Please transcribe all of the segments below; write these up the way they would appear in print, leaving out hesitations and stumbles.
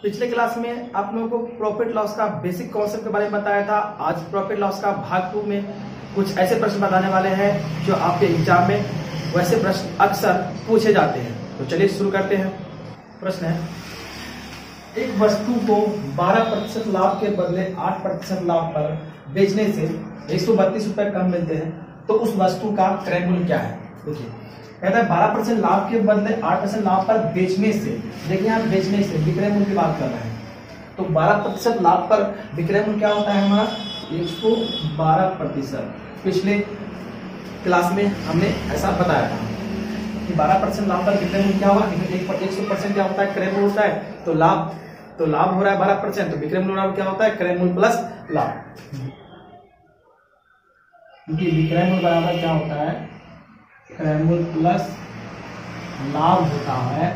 पिछले क्लास में आप लोगों को प्रॉफिट लॉस का बेसिक कॉन्सेप्ट के बारे में बताया था। आज प्रॉफिट लॉस का भाग 2 में कुछ ऐसे प्रश्न बताने वाले हैं जो आपके एग्जाम में वैसे प्रश्न अक्सर पूछे जाते हैं। तो चलिए शुरू करते हैं। प्रश्न है, एक वस्तु को 12% लाभ के बदले 8% लाभ पर बेचने से 132 रुपए कम मिलते हैं, तो उस वस्तु का क्रय मूल्य क्या है? देखिए, कहता है 12% लाभ के बदले 8% लाभ पर बेचने से। देखिए यहाँ बेचने से विक्रय मूल्य की बात कर रहे हैं, तो 12% लाभ पर विक्रय मूल्य क्या होता है हमारा? 112%। पिछले क्लास में हमने ऐसा बताया था कि 12% लाभ पर विक्रय मूल्य क्या हुआ? 100% क्या होता है? क्रय मूल्य होता है। तो लाभ हो रहा है 12%, तो विक्रय मूल्य क्या होता है? क्रय मूल्य प्लस लाभ। क्योंकि विक्रय मूल्य बराबर क्या होता है? क्रय मूल्य प्लस लाभ होता है।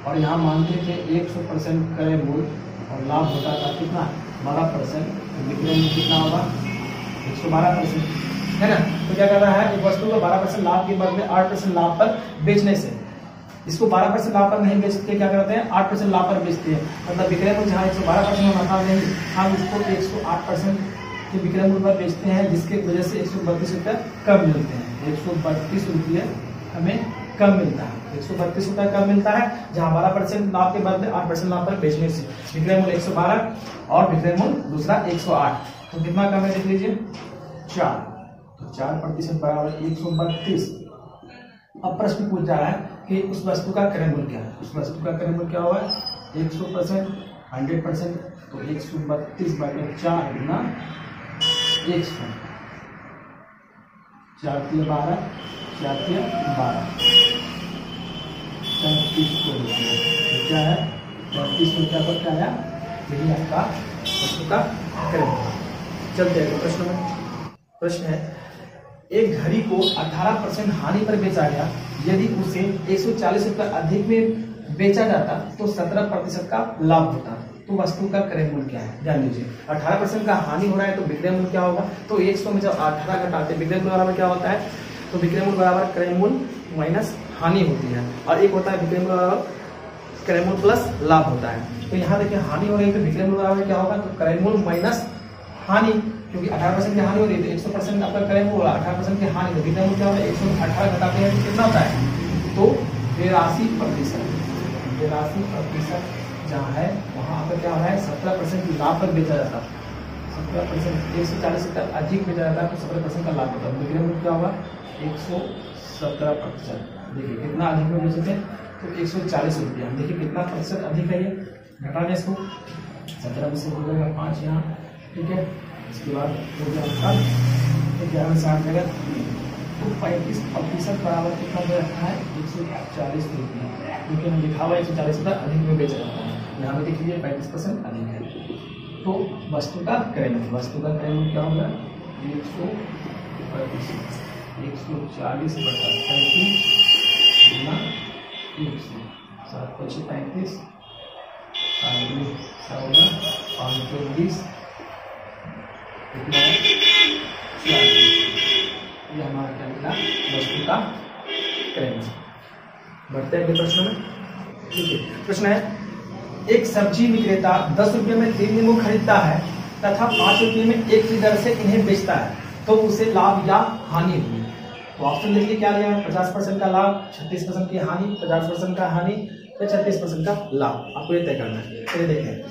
और यहाँ मानते थे 100% क्रय मूल्य और लाभ होता था कितना? 12%। तो विक्रय मूल्य कितना होगा? 112%, है ना। तो क्या कर रहा है? एक वस्तु को 12% लाभ के बदले 8% लाभ पर बेचने से, इसको 12% लाभ पर नहीं बेचते, क्या करते हैं? 8% लाभ पर बेचते हैं। मतलब विक्रय मूल्य जहाँ 112% होता नहीं, हम इसको 108% के विक्रय मूल्य पर बेचते हैं, जिसके वजह से 132 रुपये कम मिलते हैं। 132 रुपये हमें कम मिलता है। 132 रुपये कम मिलता है, जहाँ 12% लाभ के बदले 8% लाभ पर बेचने से। विक्रय मूल्य 112 और विक्रय मूल्य दूसरा 108, तो कितना कम है देख लीजिए? 4। तो 4% बराबर 132। अब प्रश्न पूछ रहा है कि उस वस्तु का क्रय मूल्य क्या है? उस वस्तु का क्रय मूल्य क्या होगा? 100%, 100%, तो 132/4 गुना 100। 4 × 12, 4 × 12, 35 रुपये। क्या है? 35 रुपया पर क्या आया? यही आपका वस्तु का क्रय मूल्य। चलते हैं प्रश्न में। प्रश्न है, एक घड़ी को 18% हानि पर बेचा गया। यदि उसे 140 रुपये अधिक में बेचा जाता तो 17% का लाभ होता। तो वस्तु का क्रय मूल्य क्या है? ध्यान दीजिए, 18% का हानि हो रहा है, तो विक्रय मूल्य क्या होगा? तो 100 में जब 18 घटाते हैं, विक्रय मूल्य बराबर क्या होता है? तो विक्रय मूल्य बराबर क्रय मूल्य माइनस हानि होती है, और एक होता है विक्रय मूल्य बराबर क्रय मूल्य प्लस लाभ होता है। तो यहाँ देखिए हानि हो रही है, तो विक्रय मूल्य बराबर क्या होगा? तो क्रय मूल्य माइनस हानि, क्योंकि 18% की हानि हो रही है, तो 100% आपका क्रय मूल्य होगा, 18% की हानि, तो विक्रय मूल्य क्या होगा? 118 घटाते हैं तो कितना होता है? तो 82%। 82% जहाँ है वहाँ पर क्या हो रहा है? 17% लाभ पर बेचा जाता है। 17% 140 रुपये अधिक बेचा जाता है, तो 17% का लाभ होता है। विक्रय मूल्य क्या होगा? 117%। देखिए कितना अधिक में बेचते हैं? तो 140 रुपया। देखिए कितना प्रतिशत अधिक है ये? घटा दें इसको, 17 में से हो जाएगा 5 यहाँ, ठीक है। इसके बाद हो गया आपका 11 में 60 जगह, तो 35% बराबर कितना दे रखा है? 140 रुपये। क्योंकि हम लिखा हुआ 140 रुपये अधिक में बेचा जाता है, यहाँ पे देख लीजिए 35% अधिक है। तो वस्तु का क्रय मूल्य, वस्तु का क्रय मूल्य क्या होगा? 140/35 गुना 100, 7×5 35, 520, ये हमारा क्या मिला? वस्तु का क्रय मूल्य। बढ़ते हैं अगले प्रश्न में। ठीक है, प्रश्न है, एक सब्जी विक्रेता 10 रुपये में 3 नींबू खरीदता है तथा 5 रुपये में 1 की दर से इन्हें बेचता है, तो उसे लाभ या हानि हुई? तो ऑप्शन देखिए क्या लिया है? 50% का लाभ, 36% की हानि, 50% का हानि, या 36% का लाभ। आपको ये तय करना है। चलिए देखें,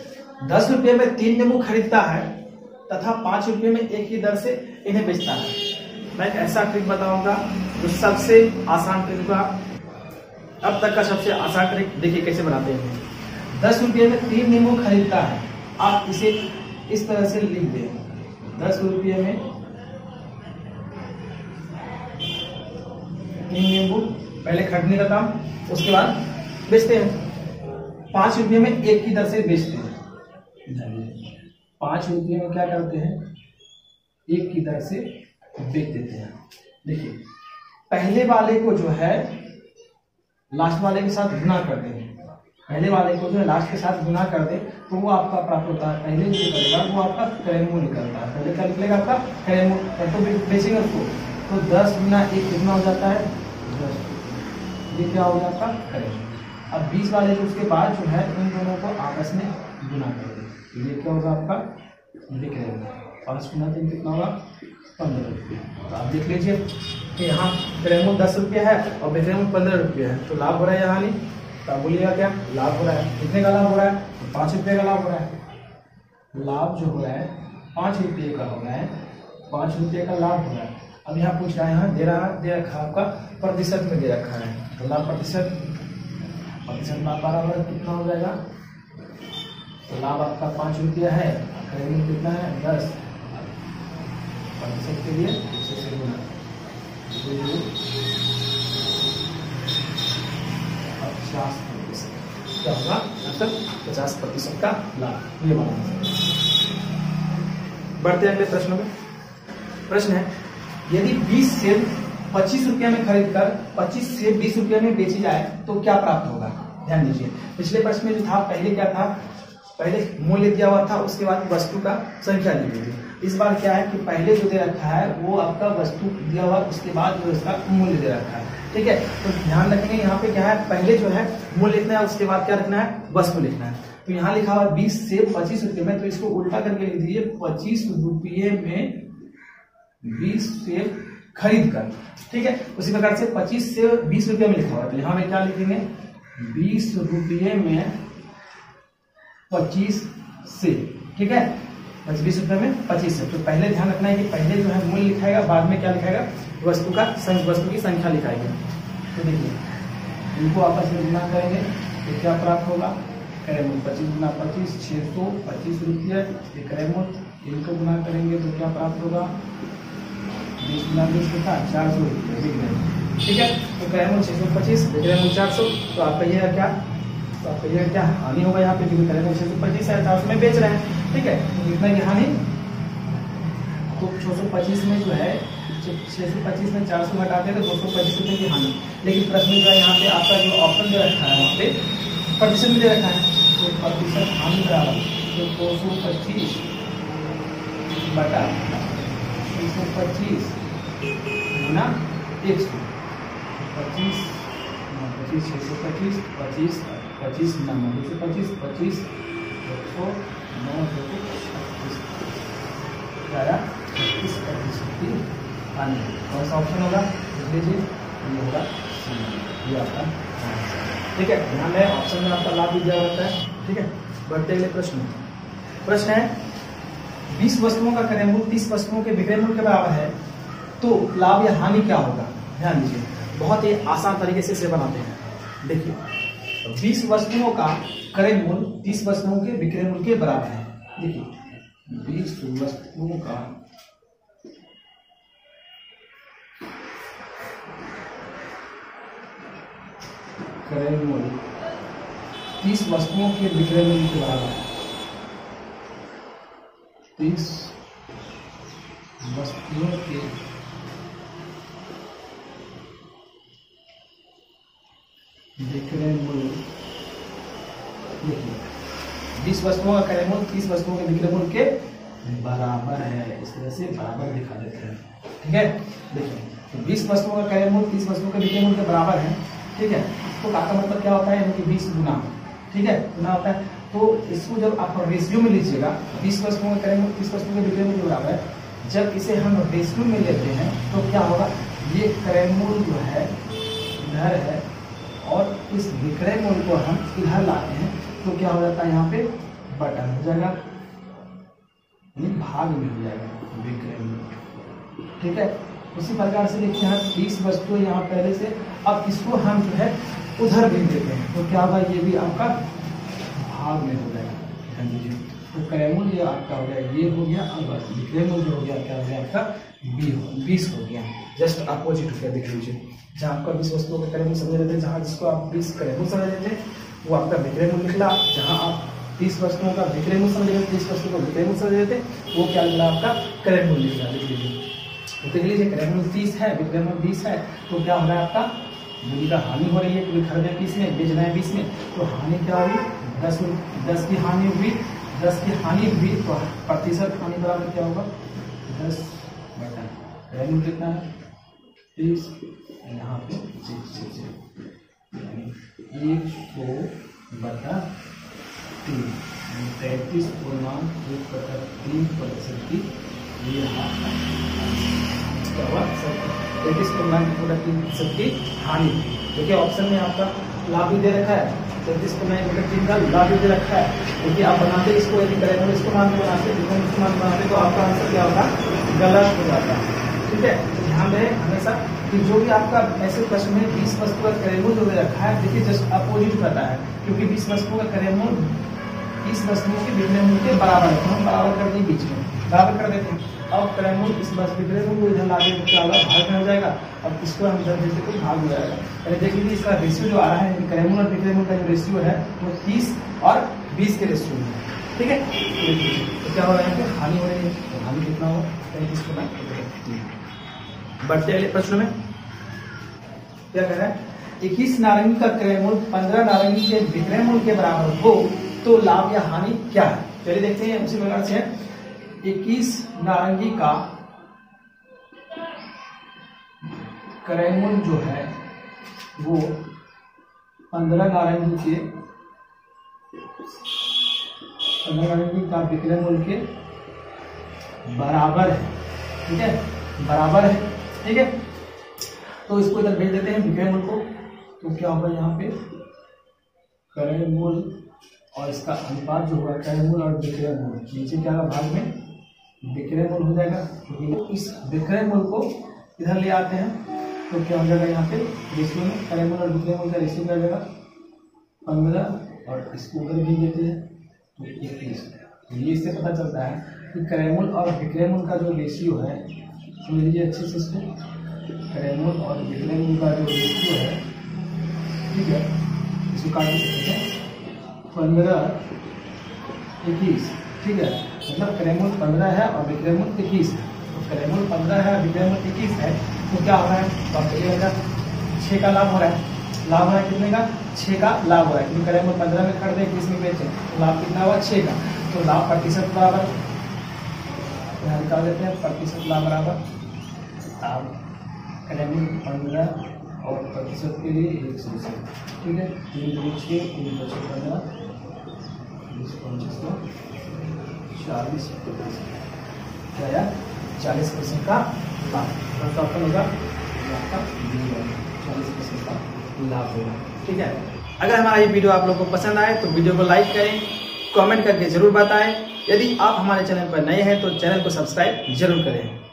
10 रुपये में 3 नींबू खरीदता है तथा 5 रुपये में 1 की दर से इन्हें बेचता है। मैं एक ऐसा ट्रिक बताऊंगा जो सबसे आसान ट्रिक का, अब तक का सबसे आसान ट्रिक। देखिए कैसे बनाते हैं। 10 रुपये में 3 नींबू खरीदता है, आप इसे इस तरह से लिख दें। 10 रुपये में 3 नींबू, पहले खरीदने का काम, उसके बाद बेचते हैं। 5 रुपये में 1 की दर से बेचते हैं। 5 रुपये में क्या करते हैं? 1 की दर से बेच देते हैं। देखिए पहले वाले को जो है लास्ट वाले के साथ गुना कर देंगे। पहले वाले को जो है लास्ट के साथ गुना कर दे तो वो आपका प्राप्त होता है। पहले जो करेगा वो आपका क्रय मूल्य निकलता है। पहले क्या निकलेगा? आपका क्रय मूल्य। तो बेचेंगे उसको, तो 10 गुना 1 कितना हो जाता है? 10। ये क्या हो गया? आपका क्रय। अब 20 वाले जो उसके बाद जो है इन दोनों को आपस में गुना करेंगे, तो ये क्या होगा आपका विक्रय मूल्य। 5 गुना 3 कितना होगा 15 रुपये। तो आप देख लीजिए कि यहाँ क्रय मूल्य 10 रुपये है और विक्रय मूल्य 15 रुपये है, तो लाभ हो रहा है यहाँ नहीं, तो आप बोलिएगा क्या लाभ हो रहा है। कितने का लाभ हो रहा है, तो 5 रुपये का लाभ हो रहा है। लाभ जो हो रहा है 5 रुपये का हो रहा है, 5 रुपये का लाभ हो रहा है। अब यहाँ पूछ रहा है, यहाँ दे रखा आपका प्रतिशत में दे रखा है, तो लाभ प्रतिशत लाभ बराबर कितना हो जाएगा, तो लाभ आपका 5 रुपया है, क्रय मूल्य कितना है 10, प्रतिशत के लिए 100 से गुना 50%। क्या होगा मतलब 50% का लाभ, ये बनाना। बढ़ते हैं अगले प्रश्न में। प्रश्न है, यदि 20 सेब 25 रुपये में खरीद कर 25 सेब 20 रुपये में बेची जाए तो क्या प्राप्त होगा। ध्यान दीजिए, पिछले प्रश्न में जो था पहले क्या था, पहले मूल्य दिया हुआ था, उसके बाद वस्तु का संख्या दी हुई थी। इस बार क्या है कि पहले जो दे रखा है वो आपका वस्तु दिया हुआ, उसके बाद जो इसका मूल्य दे रखा है। ठीक है, तो ध्यान रखेंगे यहाँ पे क्या है, पहले जो है मूल्य लिखना है, उसके बाद क्या लिखना है वस्तु लिखना है। तो यहाँ लिखा हुआ 20 सेब 25 रुपये में, तो इसको उल्टा करके लिख दीजिए 25 रुपये में 20 सेब खरीद कर। ठीक है, उसी प्रकार से 25 से 20 रुपये में लिखा हुआ है, तो यहाँ में क्या लिखेंगे 20 रुपये में 25 सेब। ठीक है, 20 रुपये में 25 सेब। तो पहले ध्यान रखना है कि पहले जो है मूल्य लिखाएगा, बाद में क्या लिखाएगा वस्तु की संख्या लिखाएगा। तो देखिए इनको आपस में गुना करेंगे तो क्या प्राप्त होगा, क्रय मूल्य 25 गुना 25 625 रुपये क्रय मूल्य, इनको गुना करेंगे तो क्या प्राप्त होगा 20 गुना 20 कितना 400 रुपये विक्रय मूल्य। ठीक है, तो क्रय मूल्य 625 विक्रय मूल्य 400, तो आपका यह क्या, तो आपका यह क्या हानि होगा यहाँ पे, क्योंकि क्रय मूल्य 625 है 400 में बेच रहे हैं। ठीक है, तो कितना की हानि, तो 625 में जो है 625 में 400 घटाते हैं तो 225 रुपये की हानि। लेकिन प्रश्न जो है यहाँ पे आपका जो ऑप्शन दे रखा है वहाँ पे प्रतिशत में दे रखा है, तो प्रतिशत हानि बराबर तो 225 बटा 625 गुना 100, 25 625 25 25 गुना 225 25 100 36% की हानि। कौन सा ऑप्शन होगा देख लीजिए, ये होगा ये आपका। ठीक है, ध्यान रहे ऑप्शन में आपका लाभ भी दिया होता है। ठीक है, बढ़ते अगले प्रश्न है 20 वस्तुओं का क्रय मूल्य 30 वस्तुओं के विक्रय मूल्य के बराबर है, तो लाभ या हानि क्या होगा। ध्यान दीजिए, बहुत ही आसान तरीके से इसे बनाते हैं। देखिए 20 वस्तुओं का क्रय मूल्य 30 वस्तुओं के विक्रय मूल्य के बराबर है। देखिए 20 वस्तुओं का क्रय मूल्य 30 वस्तुओं के विक्रय मूल्य के बराबर है। 30 वस्तुओं के विक्रय मूल्य, देखिए 20 वस्तुओं का क्रय मूल्य 30 वस्तुओं के विक्रय मूल्य के बराबर है, इस तरह से बराबर दिखा देते हैं। ठीक है, देखिए 20 वस्तुओं का क्रय मूल्य 30 वस्तुओं के विक्रय मूल्य के बराबर है। ठीक है, तो का मतलब क्या होता है, यानी कि 20 गुना, ठीक है गुना होता है। तो इसको जब आप रेशियो में लीजिएगा 20 वस्तुओं का क्रय मूल्य 30 वस्तुओं के विक्रय मूल्य के बराबर है, जब इसे हम रेशियो में लेते हैं तो क्या होगा, ये क्रय मूल्य जो है इधर है और इस विक्रय मूल्य को हम इधर लाते हैं, तो क्या हो जाता है यहाँ पे बटा हो जाएगा, भाग में हो जाएगा विक्रय मूल्य। ठीक है, उसी प्रकार से देखिए यहाँ 30 वस्तु यहाँ पहले से, अब इसको हम जो है उधर भेज देते हैं, तो क्या होगा ये भी आपका भाग में हो जाएगा। ध्यान दीजिए, तो क्रय मूल्य आपका हो गया ये हो गया, अब विक्रय मूल्य हो गया क्या हो गया आपका 20 हो गया, जस्ट अपोजिट हो गया। देख लीजिए, जहाँ आपका 20 वस्तुओं का क्रय मूल्य समझ रहे थे, जहाँ जिसको आप 20 क्रय मूल्य समझ रहे थे वो आपका विक्रय मूल्य निकला। जहाँ आप 30 वस्तुओं का विक्रय मूल्य समझ रहे थे, 30 वस्तुओं का विक्रय मूल्य समझ रहे थे, वो क्या निकला आपका क्रय मूल्य निकला। देख लीजिए, तो देख लीजिए क्रय मूल्य 30 है, विक्रय मूल्य 20 है, तो क्या हो रहा है आपका मूल्य का हानि हो रही है, क्योंकि खरीदे 30 में बेच रहे हैं 20 में, तो हानि क्या हुई 10 की हानि हुई, 10 की हानि हुई, तो प्रतिशत हानि बराबर क्या होगा 10 बटा क्रय मूल्य कितना है 30, यहाँ पे 6। 100/3 33.1/3% की ये रहा क्या हुआ 33.9/3% की हानि। देखिए ऑप्शन में आपका लाभ भी दे रखा है, 33.9/3 का लाभ भी दे रखा है, क्योंकि आप बनाते इसको यदि करें इसको मान के बनाते इसको मान बनाते तो आपका आंसर क्या होगा, गलत हो जाता है। ठीक है, ध्यान रहे हमेशा कि जो भी आपका ऐसे प्रश्न में 20 वस्तु का करेमूल जो दे रखा है, देखिए जस्ट अपोजिट करता है, क्योंकि 20 वस्तुओं का करेमूल 20 वस्तुओं के विक्रय मूल्य के बराबर है, तो हम बराबर कर दें, बीच में बराबर कर देते हैं। अब करेमूल इस विक्रय मूल्य को इधर लाके क्या होगा, भाग में हो जाएगा, अब इसको हम इधर देते तो भाग हो जाएगा। पहले देख लीजिए इसका रेशियो जो आ रहा है, करेमूल और विक्रय मूल्य का जो रेशियो है वो 30 और 20 के रेशियो में। ठीक है, तो क्या हो रहा है, हानि हो रही है, तो हानि कितना हो 33.9। बढ़ते अगले प्रश्न में क्या कह रहा है, 21 नारंगी का क्रय मूल्य 15 नारंगी के विक्रय मूल्य के बराबर हो तो लाभ या हानि क्या है। चलिए देखते हैं उसी प्रकार से 21 नारंगी का क्रय मूल्य जो है वो 15 नारंगी का विक्रय मूल्य के बराबर है। ठीक है, बराबर है। ठीक है, तो इसको इधर भेज देते हैं विक्रय मूल्य को, तो क्या होगा यहाँ पे क्रय मूल्य और इसका अनुपात जो होगा क्रय मूल्य और विक्रय मूल्य, नीचे क्या होगा भाग में विक्रय मूल्य हो जाएगा, क्योंकि इस विक्रय मूल्य को इधर ले आते हैं तो क्या हो जाएगा यहाँ पे रेशियो में क्रय मूल्य और विक्रय मूल्य का रेशियो क्या हो जाएगा 15 और इसको उधर भेज देते हैं तो 21। ये इससे पता चलता है कि क्रय मूल्य और विक्रय मूल्य का जो रेशियो है, समझ लीजिए अच्छे से इसको, क्रय मूल्य और विक्रय मूल्य का जो रेशियो है, ठीक है, इसको काट सकते हैं 15-21। ठीक है, मतलब क्रय मूल्य 15 है और विक्रय मूल्य 21 है, तो क्रय मूल्य 15 है विक्रय मूल्य 21 है, तो क्या हो रहा है, तो आप देखिए 6 का लाभ हो रहा है, लाभ हो रहा है कितने का, 6 का लाभ हो रहा है, क्योंकि क्रय मूल्य 15 में खरीदे 21 में बेचे, तो लाभ कितना हुआ 6 का, तो लाभ प्रतिशत बराबर यहाँ निकाल देते हैं, प्रतिशत लाभ बराबर क्रय मूल्य 15 और प्रतिशत के लिए 100। ठीक है, 3 3 15 40% क्या यार 40% का लाभ, तो आपका होगा आपका 40% का लाभ होगा। ठीक है, अगर हमारा ये वीडियो आप लोगों को पसंद आए तो वीडियो को लाइक करें, कमेंट करके जरूर बताएं। यदि आप हमारे चैनल पर नए हैं तो चैनल को सब्सक्राइब जरूर करें।